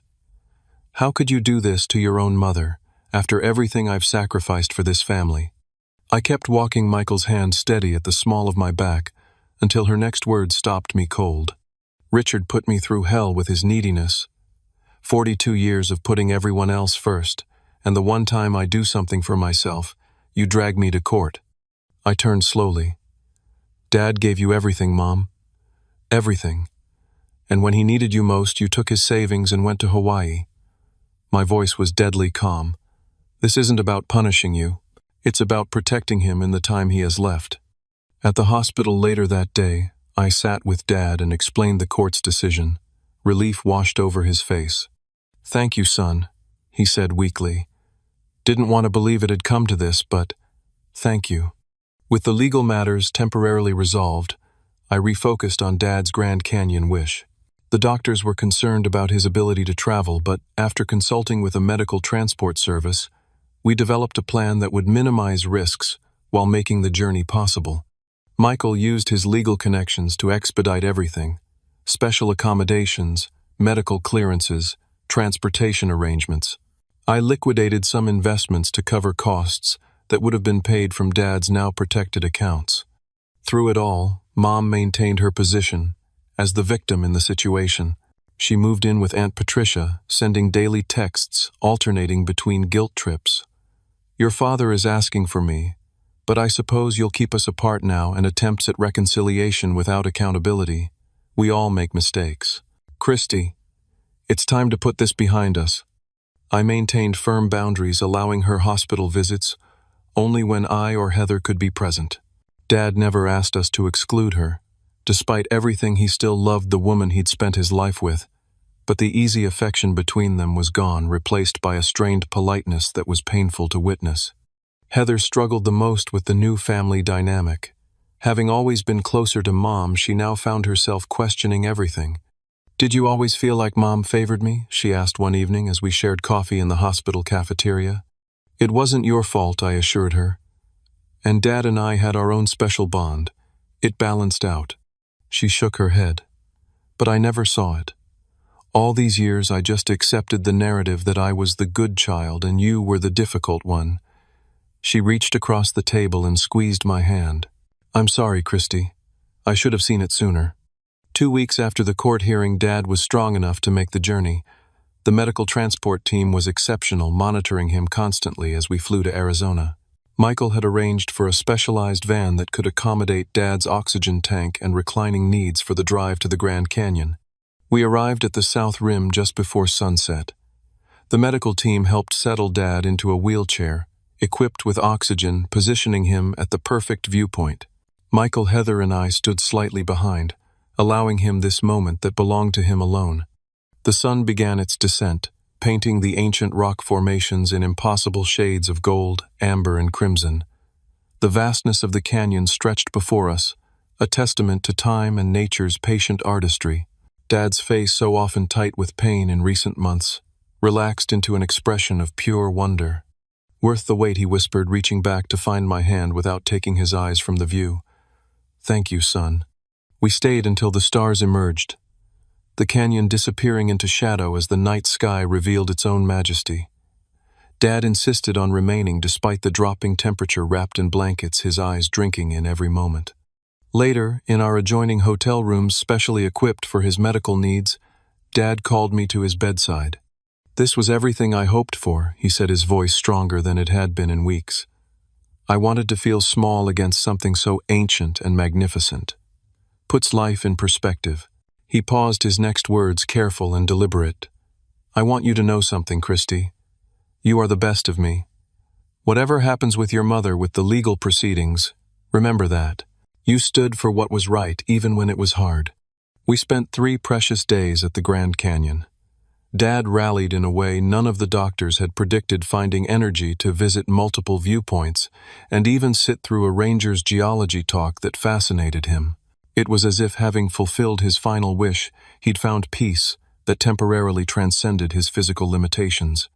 How could you do this to your own mother, after everything I've sacrificed for this family? I kept walking Michael's hand steady at the small of my back until her next words stopped me cold. Richard put me through hell with his neediness. 42 years of putting everyone else first, and the one time I do something for myself, you drag me to court. I turned slowly. Dad gave you everything, Mom. Everything. And when he needed you most, you took his savings and went to Hawaii. My voice was deadly calm. This isn't about punishing you. It's about protecting him in the time he has left. At the hospital later that day, I sat with Dad and explained the court's decision. Relief washed over his face. Thank you, son, he said weakly. Didn't want to believe it had come to this, but thank you. With the legal matters temporarily resolved, I refocused on Dad's Grand Canyon wish. The doctors were concerned about his ability to travel, but after consulting with a medical transport service, we developed a plan that would minimize risks while making the journey possible. Michael used his legal connections to expedite everything: special accommodations, medical clearances, transportation arrangements. I liquidated some investments to cover costs that would have been paid from Dad's now protected accounts. Through it all, Mom maintained her position as the victim in the situation. She moved in with Aunt Patricia, sending daily texts alternating between guilt trips. "Your father is asking for me, but I suppose you'll keep us apart now," and attempts at reconciliation without accountability. We all make mistakes. "Christy, it's time to put this behind us." I maintained firm boundaries, allowing her hospital visits only when I or Heather could be present. Dad never asked us to exclude her. Despite everything, he still loved the woman he'd spent his life with. But the easy affection between them was gone, replaced by a strained politeness that was painful to witness. Heather struggled the most with the new family dynamic. Having always been closer to Mom, she now found herself questioning everything. "Did you always feel like Mom favored me?" she asked one evening as we shared coffee in the hospital cafeteria. "It wasn't your fault," I assured her. "And Dad and I had our own special bond. It balanced out." She shook her head. "But I never saw it. All these years I just accepted the narrative that I was the good child and you were the difficult one." She reached across the table and squeezed my hand. "I'm sorry, Christy. I should have seen it sooner." 2 weeks after the court hearing, Dad was strong enough to make the journey. The medical transport team was exceptional, monitoring him constantly as we flew to Arizona. Michael had arranged for a specialized van that could accommodate Dad's oxygen tank and reclining needs for the drive to the Grand Canyon. We arrived at the South Rim just before sunset. The medical team helped settle Dad into a wheelchair, equipped with oxygen, positioning him at the perfect viewpoint. Michael, Heather, and I stood slightly behind, allowing him this moment that belonged to him alone. The sun began its descent, painting the ancient rock formations in impossible shades of gold, amber, and crimson. The vastness of the canyon stretched before us, a testament to time and nature's patient artistry. Dad's face, so often tight with pain in recent months, relaxed into an expression of pure wonder. "Worth the wait," he whispered, reaching back to find my hand without taking his eyes from the view. "Thank you, son." We stayed until the stars emerged, the canyon disappearing into shadow as the night sky revealed its own majesty. Dad insisted on remaining despite the dropping temperature, wrapped in blankets, his eyes drinking in every moment. Later, in our adjoining hotel rooms specially equipped for his medical needs, Dad called me to his bedside. "This was everything I hoped for," he said, his voice stronger than it had been in weeks. "I wanted to feel small against something so ancient and magnificent. Puts life in perspective." He paused, his next words careful and deliberate. "I want you to know something, Christy. You are the best of me. Whatever happens with your mother, with the legal proceedings, remember that. You stood for what was right, even when it was hard." We spent 3 precious days at the Grand Canyon. Dad rallied in a way none of the doctors had predicted, finding energy to visit multiple viewpoints and even sit through a ranger's geology talk that fascinated him. It was as if, having fulfilled his final wish, he'd found peace that temporarily transcended his physical limitations.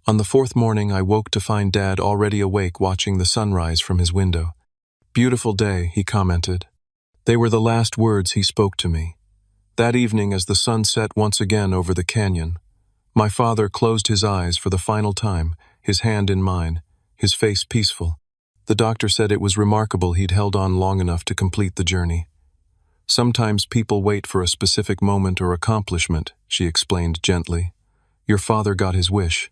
On the 4th morning, I woke to find Dad already awake, watching the sunrise from his window. "Beautiful day," he commented. They were the last words he spoke to me. That evening, as the sun set once again over the canyon, my father closed his eyes for the final time, his hand in mine, his face peaceful. The doctor said it was remarkable he'd held on long enough to complete the journey. "Sometimes people wait for a specific moment or accomplishment," she explained gently. "Your father got his wish."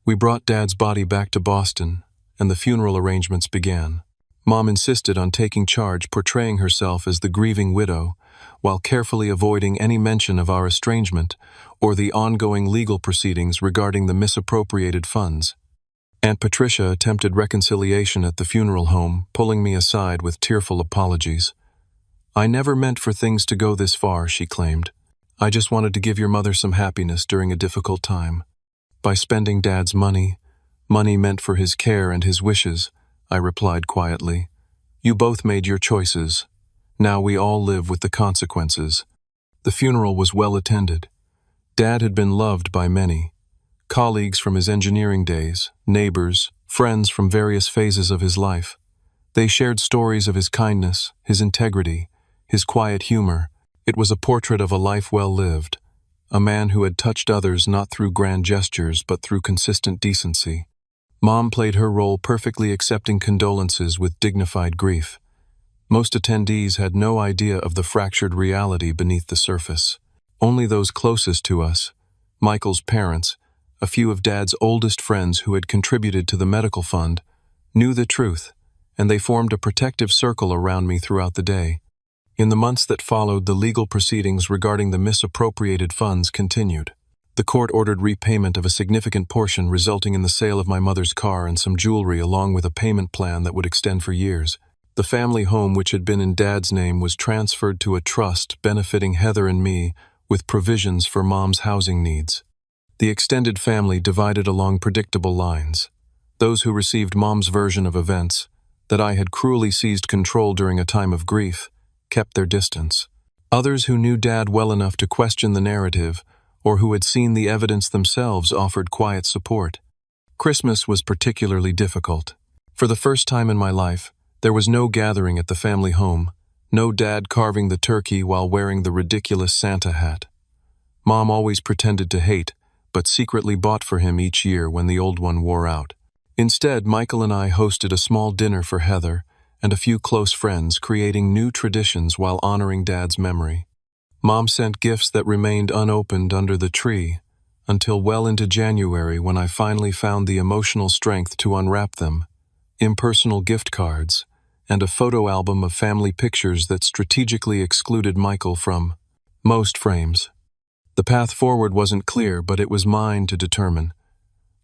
We brought Dad's body back to Boston, and the funeral arrangements began. Mom insisted on taking charge, portraying herself as the grieving widow, while carefully avoiding any mention of our estrangement or the ongoing legal proceedings regarding the misappropriated funds. Aunt Patricia attempted reconciliation at the funeral home, pulling me aside with tearful apologies. "I never meant for things to go this far," she claimed. "I just wanted to give your mother some happiness during a difficult time. By spending Dad's money meant for his care and his wishes," I replied quietly. "You both made your choices. Now we all live with the consequences." The funeral was well attended. Dad had been loved by many. Colleagues from his engineering days, neighbors, friends from various phases of his life. They shared stories of his kindness, his integrity, his quiet humor. It was a portrait of a life well lived, a man who had touched others not through grand gestures but through consistent decency. Mom played her role perfectly, accepting condolences with dignified grief. Most attendees had no idea of the fractured reality beneath the surface. Only those closest to us, Michael's parents, a few of Dad's oldest friends who had contributed to the medical fund, knew the truth, and they formed a protective circle around me throughout the day. In the months that followed, the legal proceedings regarding the misappropriated funds continued. The court ordered repayment of a significant portion, resulting in the sale of my mother's car and some jewelry, along with a payment plan that would extend for years. The family home, which had been in Dad's name, was transferred to a trust benefiting Heather and me, with provisions for Mom's housing needs. The extended family divided along predictable lines. Those who received Mom's version of events, that I had cruelly seized control during a time of grief, kept their distance. Others who knew Dad well enough to question the narrative, or who had seen the evidence themselves, offered quiet support. Christmas was particularly difficult. For the first time in my life, there was no gathering at the family home, no Dad carving the turkey while wearing the ridiculous Santa hat. Mom always pretended to hate, but secretly bought for him each year when the old one wore out. Instead, Michael and I hosted a small dinner for Heather and a few close friends, creating new traditions while honoring Dad's memory. Mom sent gifts that remained unopened under the tree until well into January, when I finally found the emotional strength to unwrap them. Impersonal gift cards and a photo album of family pictures that strategically excluded Michael from most frames. The path forward wasn't clear, but it was mine to determine.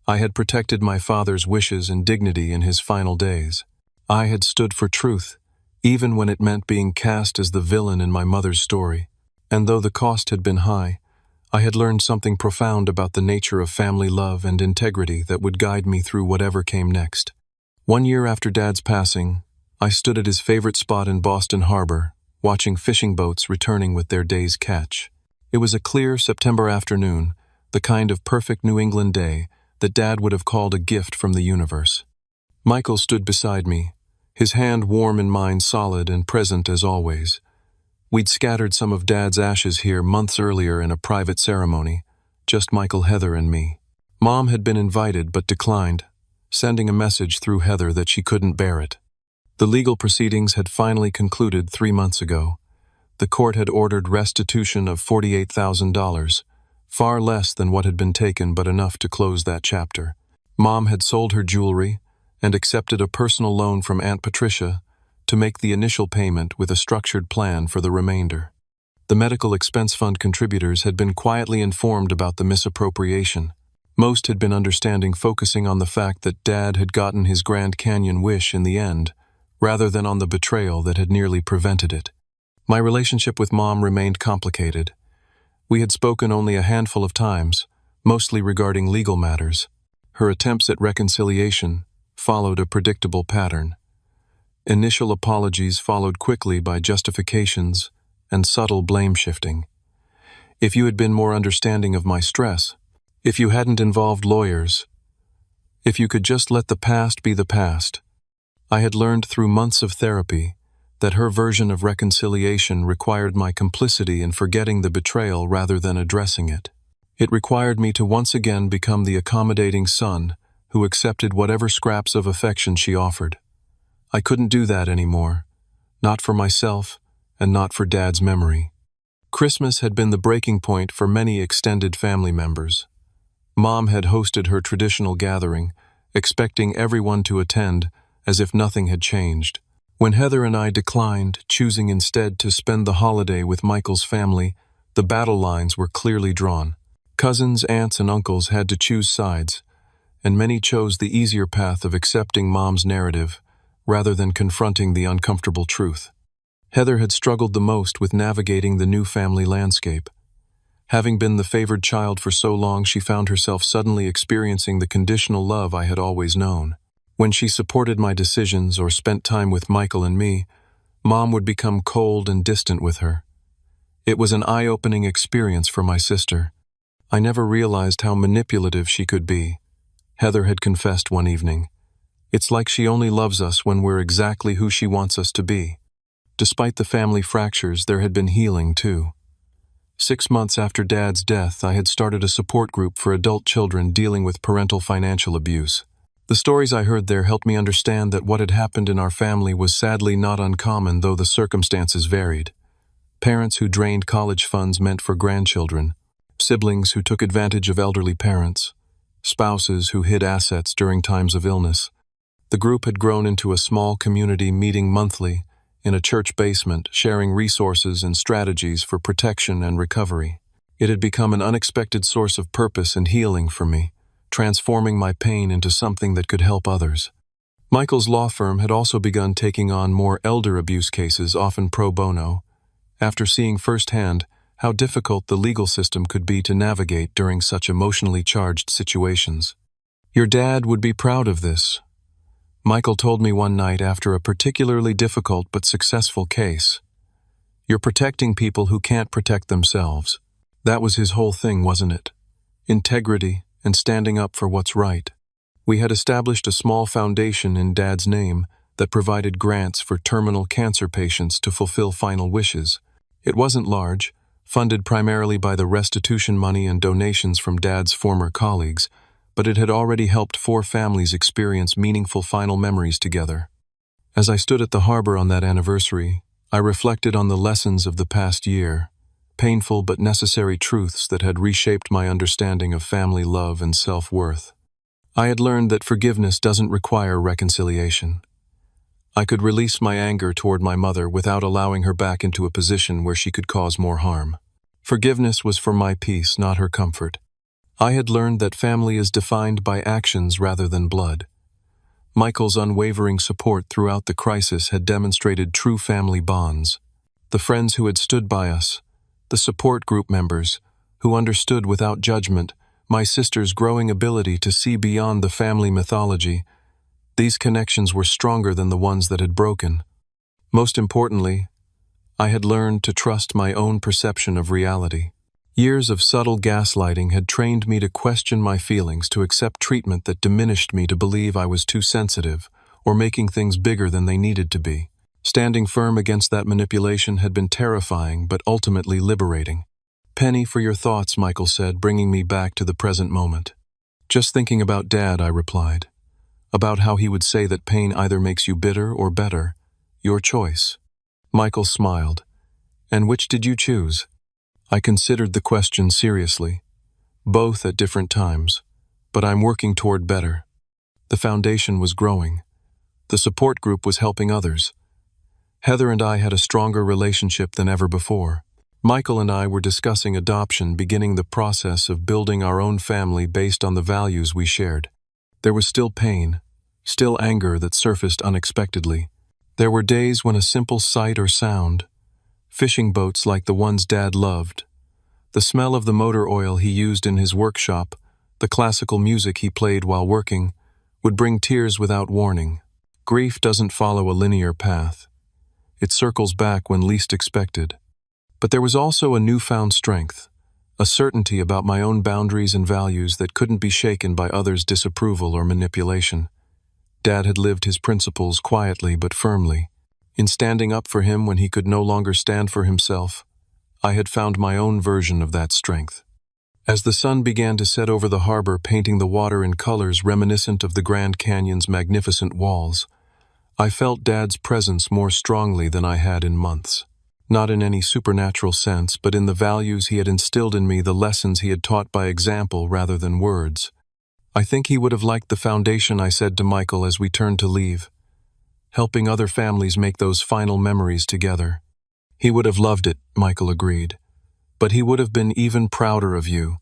I had protected my father's wishes and dignity in his final days. I had stood for truth, even when it meant being cast as the villain in my mother's story. And though the cost had been high, I had learned something profound about the nature of family love and integrity that would guide me through whatever came next. 1 year after Dad's passing, I stood at his favorite spot in Boston Harbor, watching fishing boats returning with their day's catch. It was a clear September afternoon, the kind of perfect New England day that Dad would have called a gift from the universe. Michael stood beside me, his hand warm in mine, solid and present as always. We'd scattered some of Dad's ashes here months earlier in a private ceremony, just Michael, Heather, and me. Mom had been invited but declined, sending a message through Heather that she couldn't bear it. The legal proceedings had finally concluded 3 months ago. The court had ordered restitution of $48,000, far less than what had been taken, but enough to close that chapter. Mom had sold her jewelry and accepted a personal loan from Aunt Patricia to make the initial payment, with a structured plan for the remainder. The medical expense fund contributors had been quietly informed about the misappropriation. Most had been understanding, focusing on the fact that Dad had gotten his Grand Canyon wish in the end, rather than on the betrayal that had nearly prevented it. My relationship with Mom remained complicated. We had spoken only a handful of times, mostly regarding legal matters. Her attempts at reconciliation followed a predictable pattern. Initial apologies followed quickly by justifications and subtle blame shifting. If you had been more understanding of my stress, if you hadn't involved lawyers, if you could just let the past be the past. I had learned through months of therapy that her version of reconciliation required my complicity in forgetting the betrayal rather than addressing it. It required me to once again become the accommodating son who accepted whatever scraps of affection she offered. I couldn't do that anymore, not for myself and not for Dad's memory. Christmas had been the breaking point for many extended family members. Mom had hosted her traditional gathering, expecting everyone to attend as if nothing had changed. When Heather and I declined, choosing instead to spend the holiday with Michael's family, the battle lines were clearly drawn. Cousins, aunts, and uncles had to choose sides, and many chose the easier path of accepting Mom's narrative rather than confronting the uncomfortable truth. Heather had struggled the most with navigating the new family landscape. Having been the favored child for so long, she found herself suddenly experiencing the conditional love I had always known. When she supported my decisions or spent time with Michael and me, Mom would become cold and distant with her. It was an eye-opening experience for my sister. I never realized how manipulative she could be. Heather had confessed one evening, "It's like she only loves us when we're exactly who she wants us to be." Despite the family fractures, there had been healing too. 6 months after Dad's death, I had started a support group for adult children dealing with parental financial abuse. The stories I heard there helped me understand that what had happened in our family was sadly not uncommon, though the circumstances varied. Parents who drained college funds meant for grandchildren, siblings who took advantage of elderly parents, spouses who hid assets during times of illness. The group had grown into a small community, meeting monthly in a church basement, sharing resources and strategies for protection and recovery. It had become an unexpected source of purpose and healing for me, transforming my pain into something that could help others. Michael's law firm had also begun taking on more elder abuse cases, often pro bono, after seeing firsthand how difficult the legal system could be to navigate during such emotionally charged situations. "Your dad would be proud of this," Michael told me one night after a particularly difficult but successful case. "You're protecting people who can't protect themselves." That was his whole thing, wasn't it? Integrity and standing up for what's right. We had established a small foundation in Dad's name that provided grants for terminal cancer patients to fulfill final wishes. It wasn't large, funded primarily by the restitution money and donations from Dad's former colleagues, but it had already helped 4 families experience meaningful final memories together. As I stood at the harbor on that anniversary, I reflected on the lessons of the past year, painful but necessary truths that had reshaped my understanding of family love and self-worth. I had learned that forgiveness doesn't require reconciliation. I could release my anger toward my mother without allowing her back into a position where she could cause more harm. Forgiveness was for my peace, not her comfort. I had learned that family is defined by actions rather than blood. Michael's unwavering support throughout the crisis had demonstrated true family bonds. The friends who had stood by us, the support group members who understood without judgment, my sister's growing ability to see beyond the family mythology, these connections were stronger than the ones that had broken. Most importantly, I had learned to trust my own perception of reality. Years of subtle gaslighting had trained me to question my feelings, to accept treatment that diminished me, to believe I was too sensitive or making things bigger than they needed to be. Standing firm against that manipulation had been terrifying but ultimately liberating. "Penny for your thoughts," Michael said, bringing me back to the present moment. "Just thinking about Dad," I replied. "About how he would say that pain either makes you bitter or better. Your choice." Michael smiled. "And which did you choose?" I considered the question seriously. "Both at different times, but I'm working toward better." The foundation was growing. The support group was helping others. Heather and I had a stronger relationship than ever before. Michael and I were discussing adoption, beginning the process of building our own family based on the values we shared. There was still pain, still anger that surfaced unexpectedly. There were days when a simple sight or sound, fishing boats like the ones Dad loved, the smell of the motor oil he used in his workshop, the classical music he played while working, would bring tears without warning. Grief doesn't follow a linear path. It circles back when least expected. But there was also a newfound strength, a certainty about my own boundaries and values that couldn't be shaken by others' disapproval or manipulation. Dad had lived his principles quietly but firmly. In standing up for him when he could no longer stand for himself, I had found my own version of that strength. As the sun began to set over the harbor, painting the water in colors reminiscent of the Grand Canyon's magnificent walls, I felt Dad's presence more strongly than I had in months. Not in any supernatural sense, but in the values he had instilled in me, the lessons he had taught by example rather than words. "I think he would have liked the foundation," I said to Michael as we turned to leave. "Helping other families make those final memories together." "He would have loved it," Michael agreed. "But he would have been even prouder of you,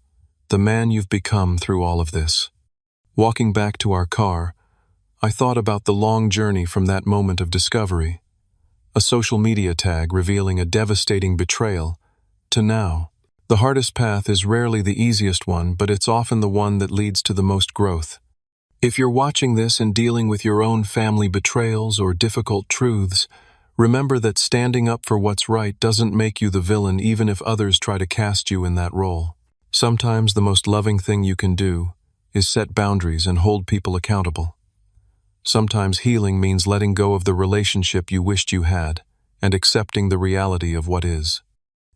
the man you've become through all of this." Walking back to our car, I thought about the long journey from that moment of discovery, a social media tag revealing a devastating betrayal, to now. The hardest path is rarely the easiest one, but it's often the one that leads to the most growth. If you're watching this and dealing with your own family betrayals or difficult truths, remember that standing up for what's right doesn't make you the villain, even if others try to cast you in that role. Sometimes the most loving thing you can do is set boundaries and hold people accountable. Sometimes healing means letting go of the relationship you wished you had and accepting the reality of what is.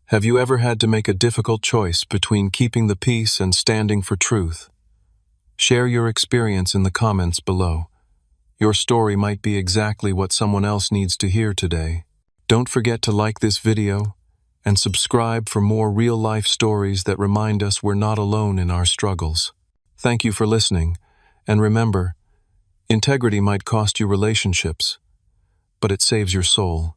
Have you ever had to make a difficult choice between keeping the peace and standing for truth? Share your experience in the comments below. Your story might be exactly what someone else needs to hear today. Don't forget to like this video and subscribe for more real-life stories that remind us we're not alone in our struggles. Thank you for listening, and remember, integrity might cost you relationships, but it saves your soul.